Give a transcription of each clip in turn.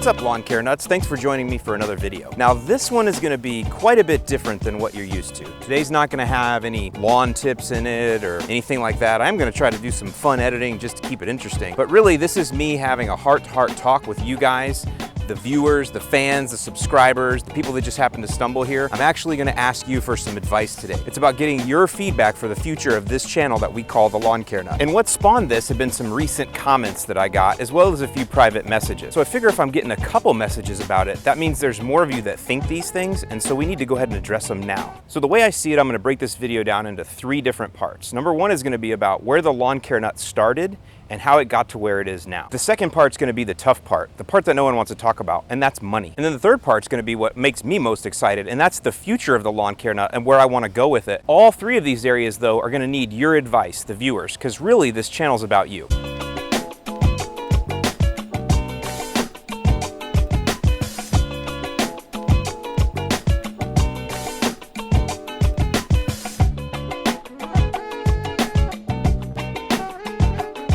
What's up, lawn care nuts? Thanks for joining me for another video. Now this one is gonna be quite a bit different than what you're used to. Today's not gonna have any lawn tips in it or anything like that. I'm gonna try to do some fun editing just to keep it interesting. But really, this is me having a heart-to-heart talk with you guys, the viewers, the fans, the subscribers, the people that just happen to stumble here. I'm actually gonna ask you for some advice today. It's about getting your feedback for the future of this channel that we call the Lawn Care Nut. And what spawned this have been some recent comments that I got, as well as a few private messages. So I figure if I'm getting a couple messages about it, that means there's more of you that think these things, and so we need to go ahead and address them now. So the way I see it, I'm gonna break this video down into 3 different parts. Number 1 is gonna be about where the Lawn Care Nut started and how it got to where it is now. The second part's gonna be the tough part, the part that no one wants to talk about, and that's money. And then the third part's gonna be what makes me most excited, and that's the future of the Lawn Care Nut and where I wanna go with it. All 3 of these areas, though, are gonna need your advice, the viewers, because really this channel's about you.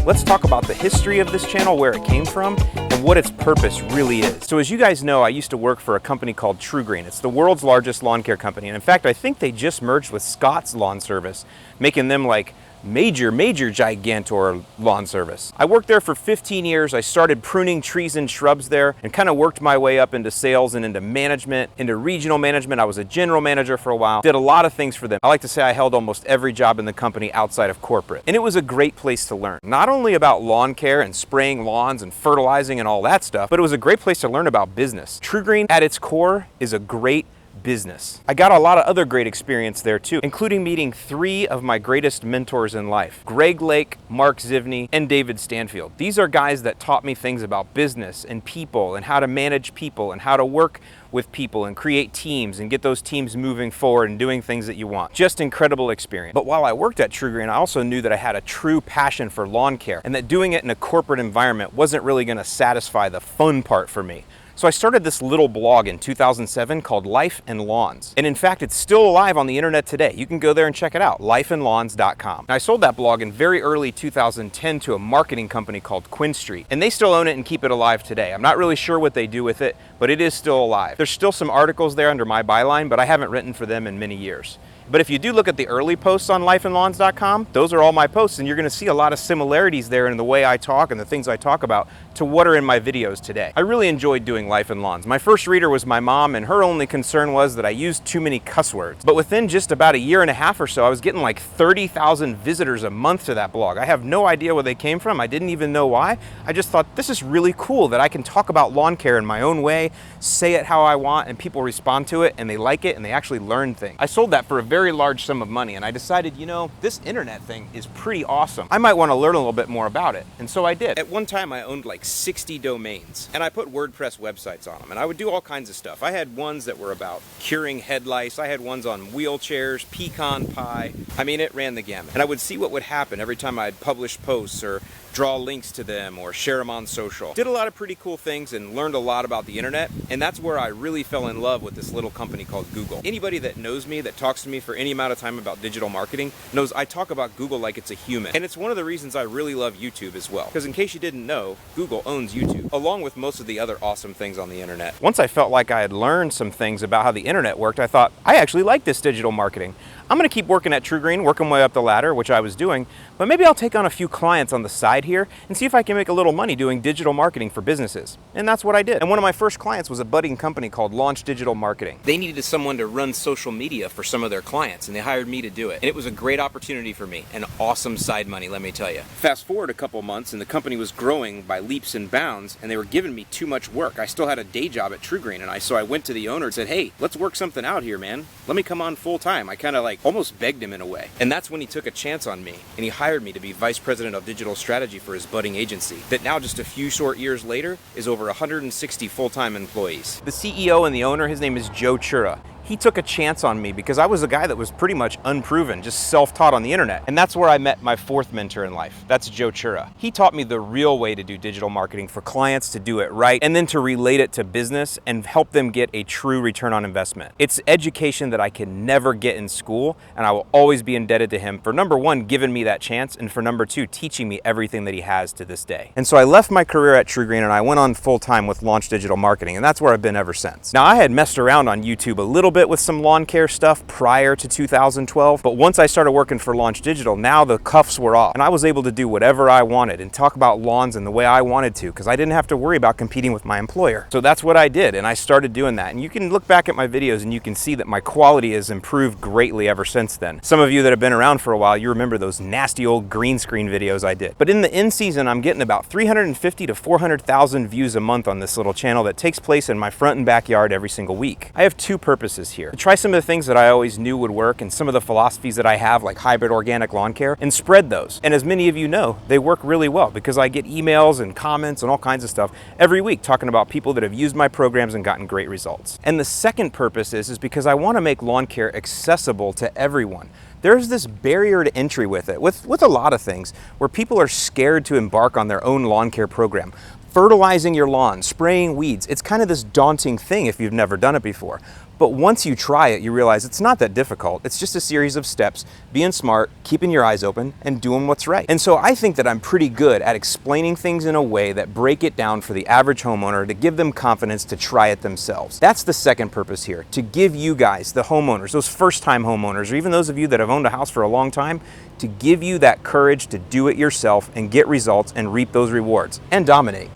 Let's talk about the history of this channel, where it came from, and what its purpose really is. So as you guys know, I used to work for a company called TruGreen. It's the world's largest lawn care company. And in fact, I think they just merged with Scott's Lawn Service, making them like major gigantor lawn service. I worked there for 15 years. I started pruning trees and shrubs there and kind of worked my way up into sales and into management, into regional management. I was a general manager for a while, did a lot of things for them. I like to say I held almost every job in the company outside of corporate. And it was a great place to learn, not only about lawn care and spraying lawns and fertilizing and all that stuff, but it was a great place to learn about business. TruGreen at its core is a great business. I got a lot of other great experience there too, including meeting 3 of my greatest mentors in life: Greg Lake, Mark Zivney, and David Stanfield. These are guys that taught me things about business and people and how to manage people and how to work with people and create teams and get those teams moving forward and doing things that you want. Just incredible experience. But while I worked at TruGreen, I also knew that I had a true passion for lawn care and that doing it in a corporate environment wasn't really going to satisfy the fun part for me. So I started this little blog in 2007 called Life and Lawns. And in fact, it's still alive on the internet today. You can go there and check it out, lifeandlawns.com. I sold that blog in very early 2010 to a marketing company called Quinn Street, and they still own it and keep it alive today. I'm not really sure what they do with it, but it is still alive. There's still some articles there under my byline, but I haven't written for them in many years. But if you do look at the early posts on lifeandlawns.com, those are all my posts, and you're gonna see a lot of similarities there in the way I talk and the things I talk about to what are in my videos today. I really enjoyed doing Life and Lawns. My first reader was my mom, and her only concern was that I used too many cuss words. But within just about a year and a half or so, I was getting like 30,000 visitors a month to that blog. I have no idea where they came from. I didn't even know why. I just thought, this is really cool that I can talk about lawn care in my own way, say it how I want, and people respond to it, and they like it, and they actually learn things. I sold that for a very large sum of money, and I decided, you know, this internet thing is pretty awesome. I might want to learn a little bit more about it, and so I did. At one time, I owned like 60 domains, and I put WordPress websites on them, and I would do all kinds of stuff. I had ones that were about curing head lice. I had ones on wheelchairs, pecan pie. I mean, it ran the gamut. And I would see what would happen every time I'd publish posts or draw links to them or share them on social. Did a lot of pretty cool things and learned a lot about the internet, and that's where I really fell in love with this little company called Google. Anybody that knows me, that talks to me for any amount of time about digital marketing, knows I talk about Google like it's a human. And it's one of the reasons I really love YouTube as well. Because in case you didn't know, Google owns YouTube, along with most of the other awesome things on the internet. Once I felt like I had learned some things about how the internet worked, I thought, I actually like this digital marketing. I'm gonna keep working at TruGreen, working my way up the ladder, which I was doing, but maybe I'll take on a few clients on the side here and see if I can make a little money doing digital marketing for businesses. And that's what I did. And one of my first clients was a budding company called Launch Digital Marketing. They needed someone to run social media for some of their clients, and they hired me to do it. And it was a great opportunity for me, and awesome side money, let me tell you. Fast forward a couple months, and the company was growing by leaps and bounds, and they were giving me too much work. I still had a day job at TruGreen, and so I went to the owner and said, hey, let's work something out here, man. Let me come on full time. I kind of like almost begged him in a way. And that's when he took a chance on me, and he hired me to be vice president of digital strategy for his budding agency that now, just a few short years later, is over 160 full-time employees. The CEO and the owner, his name is Joe Chura. He took a chance on me because I was a guy that was pretty much unproven, just self-taught on the internet. And that's where I met my fourth mentor in life. That's Joe Chura. He taught me the real way to do digital marketing for clients, to do it right, and then to relate it to business and help them get a true return on investment. It's education that I can never get in school, and I will always be indebted to him for, number one, giving me that chance, and for number two, teaching me everything that he has to this day. And so I left my career at TrueGreen and I went on full-time with Launch Digital Marketing, and that's where I've been ever since. Now, I had messed around on YouTube a little bit with some lawn care stuff prior to 2012, but once I started working for Launch Digital, now the cuffs were off, and I was able to do whatever I wanted and talk about lawns in the way I wanted to, because I didn't have to worry about competing with my employer. So that's what I did, and I started doing that. And you can look back at my videos and you can see that my quality has improved greatly ever since then. Some of you that have been around for a while, you remember those nasty old green screen videos I did. But in the in season, I'm getting about 350 to 400,000 views a month on this little channel that takes place in my front and backyard every single week. I have two purposes here: to try some of the things that I always knew would work and some of the philosophies that I have, like hybrid organic lawn care, and spread those. And as many of you know, they work really well because I get emails and comments and all kinds of stuff every week talking about people that have used my programs and gotten great results. And the second purpose is because I want to make lawn care accessible to everyone. There's this barrier to entry with it, with a lot of things, where people are scared to embark on their own lawn care program. Fertilizing your lawn, spraying weeds, it's kind of this daunting thing if you've never done it before. But once you try it, you realize it's not that difficult. It's just a series of steps, being smart, keeping your eyes open, and doing what's right. And so I think that I'm pretty good at explaining things in a way that break it down for the average homeowner to give them confidence to try it themselves. That's the second purpose here, to give you guys, the homeowners, those first-time homeowners, or even those of you that have owned a house for a long time, to give you that courage to do it yourself and get results and reap those rewards and dominate.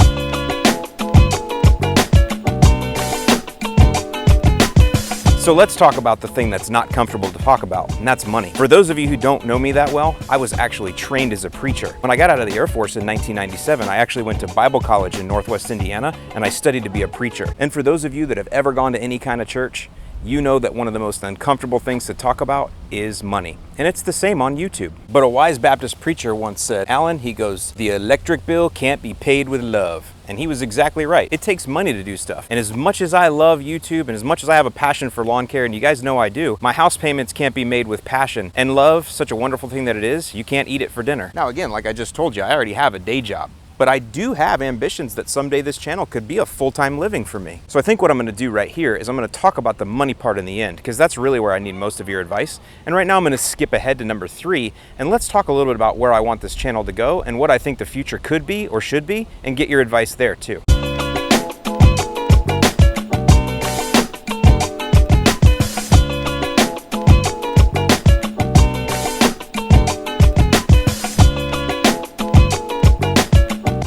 So let's talk about the thing that's not comfortable to talk about, and that's money. For those of you who don't know me that well, I was actually trained as a preacher. When I got out of the Air Force in 1997, I actually went to Bible college in Northwest Indiana, and I studied to be a preacher. And for those of you that have ever gone to any kind of church, you know that one of the most uncomfortable things to talk about is money. And it's the same on YouTube. But a wise Baptist preacher once said, Alan, he goes, "The electric bill can't be paid with love." And he was exactly right. It takes money to do stuff. And as much as I love YouTube and as much as I have a passion for lawn care, and you guys know I do, my house payments can't be made with passion. And love, such a wonderful thing that it is, you can't eat it for dinner. Now again, like I just told you, I already have a day job. But I do have ambitions that someday this channel could be a full-time living for me. So I think what I'm gonna do right here is I'm gonna talk about the money part in the end, because that's really where I need most of your advice. And right now I'm gonna skip ahead to number 3, and let's talk a little bit about where I want this channel to go and what I think the future could be or should be, and get your advice there too.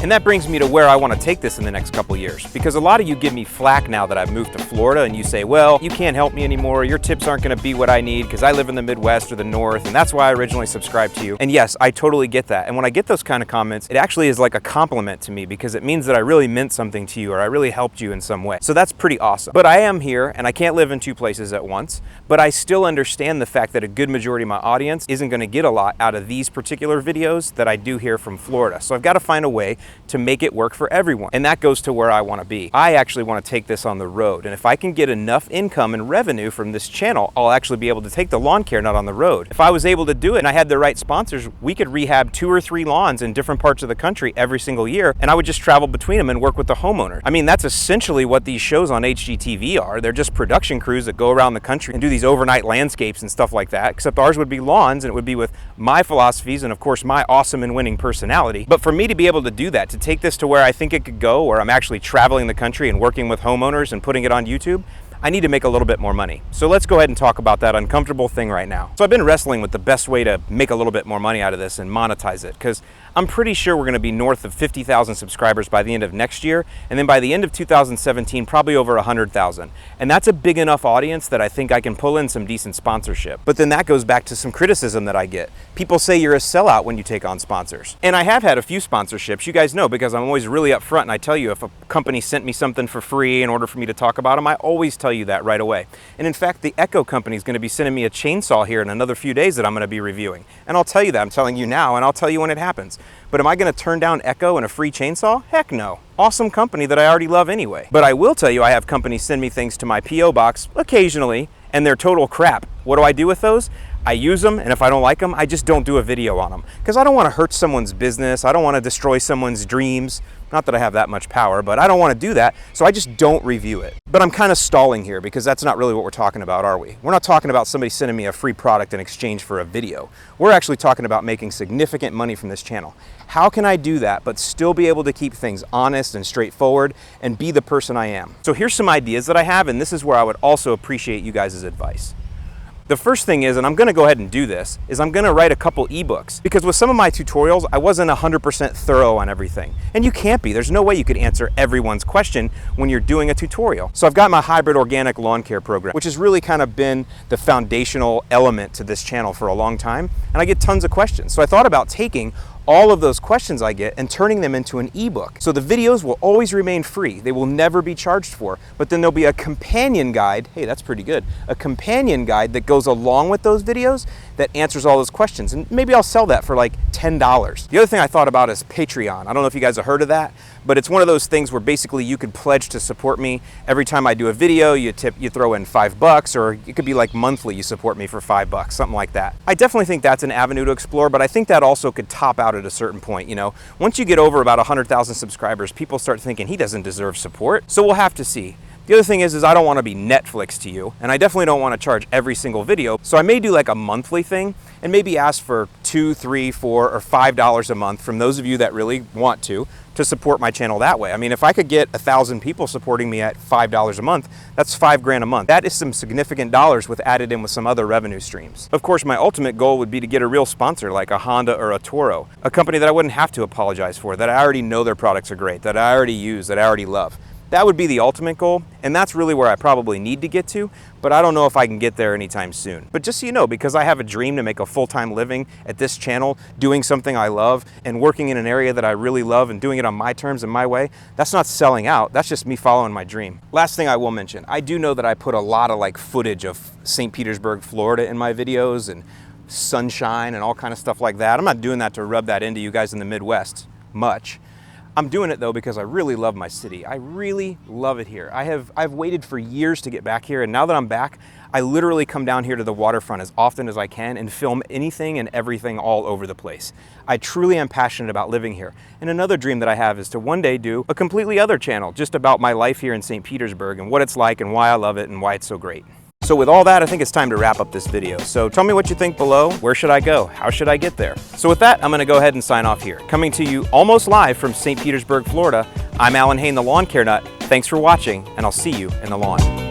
And that brings me to where I want to take this in the next couple years, because a lot of you give me flack now that I've moved to Florida, and you say, well, you can't help me anymore, your tips aren't going to be what I need because I live in the Midwest or the North, and that's why I originally subscribed to you. And yes, I totally get that. And when I get those kind of comments, it actually is like a compliment to me, because it means that I really meant something to you or I really helped you in some way. So that's pretty awesome. But I am here and I can't live in 2 places at once, but I still understand the fact that a good majority of my audience isn't going to get a lot out of these particular videos that I do here from Florida. So I've got to find a way to make it work for everyone. And that goes to where I want to be. I actually want to take this on the road. And if I can get enough income and revenue from this channel, I'll actually be able to take the lawn care nut on the road. If I was able to do it and I had the right sponsors, we could rehab 2 or 3 lawns in different parts of the country every single year, and I would just travel between them and work with the homeowner. I mean, that's essentially what these shows on HGTV are. They're just production crews that go around the country and do these overnight landscapes and stuff like that, except ours would be lawns, and it would be with my philosophies and of course my awesome and winning personality. But for me to be able to do that, to take this to where I think it could go, where I'm actually traveling the country and working with homeowners and putting it on YouTube, I need to make a little bit more money. So let's go ahead and talk about that uncomfortable thing right now. So I've been wrestling with the best way to make a little bit more money out of this and monetize it, because I'm pretty sure we're gonna be north of 50,000 subscribers by the end of next year, and then by the end of 2017, probably over 100,000. And that's a big enough audience that I think I can pull in some decent sponsorship. But then that goes back to some criticism that I get. People say you're a sellout when you take on sponsors. And I have had a few sponsorships, you guys know, because I'm always really upfront, and I tell you if a company sent me something for free in order for me to talk about them, I always tell you that right away. And in fact, the Echo company is gonna be sending me a chainsaw here in another few days that I'm gonna be reviewing. And I'll tell you that, I'm telling you now, and I'll tell you when it happens. But am I gonna turn down Echo and a free chainsaw? Heck no. Awesome company that I already love anyway. But I will tell you, I have companies send me things to my P.O. box occasionally, and they're total crap. What do I do with those? I use them, and if I don't like them, I just don't do a video on them. Because I don't want to hurt someone's business. I don't want to destroy someone's dreams. Not that I have that much power, but I don't want to do that, so I just don't review it. But I'm kind of stalling here because that's not really what we're talking about, are we? We're not talking about somebody sending me a free product in exchange for a video. We're actually talking about making significant money from this channel. How can I do that but still be able to keep things honest and straightforward and be the person I am? So here's some ideas that I have, and this is where I would also appreciate you guys' advice. The first thing is, and I'm gonna go ahead and do this, is I'm gonna write a couple ebooks. Because with some of my tutorials, I wasn't 100% thorough on everything. And you can't be. There's no way you could answer everyone's question when you're doing a tutorial. So I've got my hybrid organic lawn care program, which has really kind of been the foundational element to this channel for a long time. And I get tons of questions. So I thought about taking all of those questions I get and turning them into an ebook. So the videos will always remain free. They will never be charged for, but then there'll be a companion guide. Hey, that's pretty good. A companion guide that goes along with those videos that answers all those questions. And maybe I'll sell that for like $10. The other thing I thought about is Patreon. I don't know if you guys have heard of that, but it's one of those things where basically you could pledge to support me. Every time I do a video, you throw in $5, or it could be like monthly, you support me for $5, something like that. I definitely think that's an avenue to explore, but I think that also could top out at a certain point. You know, once you get over about 100,000 subscribers, people start thinking he doesn't deserve support. So we'll have to see. The other thing is I don't want to be Netflix to you, and I definitely don't want to charge every single video. So I may do like a monthly thing and maybe ask for $2, $3, $4, or $5 a month from those of you that really want to support my channel that way. I mean, if I could get 1,000 people supporting me at $5 a month, that's $5 grand a month. That is some significant dollars with added in with some other revenue streams. Of course, my ultimate goal would be to get a real sponsor like a Honda or a Toro, a company that I wouldn't have to apologize for, that I already know their products are great, that I already use, that I already love. That would be the ultimate goal, and that's really where I probably need to get to, but I don't know if I can get there anytime soon. But just so you know, because I have a dream to make a full-time living at this channel, doing something I love, and working in an area that I really love and doing it on my terms and my way, that's not selling out, that's just me following my dream. Last thing I will mention, I do know that I put a lot of like footage of St. Petersburg, Florida in my videos, and sunshine and all kind of stuff like that. I'm not doing that to rub that into you guys in the Midwest much. I'm doing it though because I really love my city. I really love it here. I've waited for years to get back here, and now that I'm back, I literally come down here to the waterfront as often as I can and film anything and everything all over the place. I truly am passionate about living here. And another dream that I have is to one day do a completely other channel just about my life here in St. Petersburg and what it's like and why I love it and why it's so great. So with all that, I think it's time to wrap up this video. So tell me what you think below. Where should I go? How should I get there? So with that, I'm gonna go ahead and sign off here. Coming to you almost live from St. Petersburg, Florida, I'm Alan Hain, the Lawn Care Nut. Thanks for watching, and I'll see you in the lawn.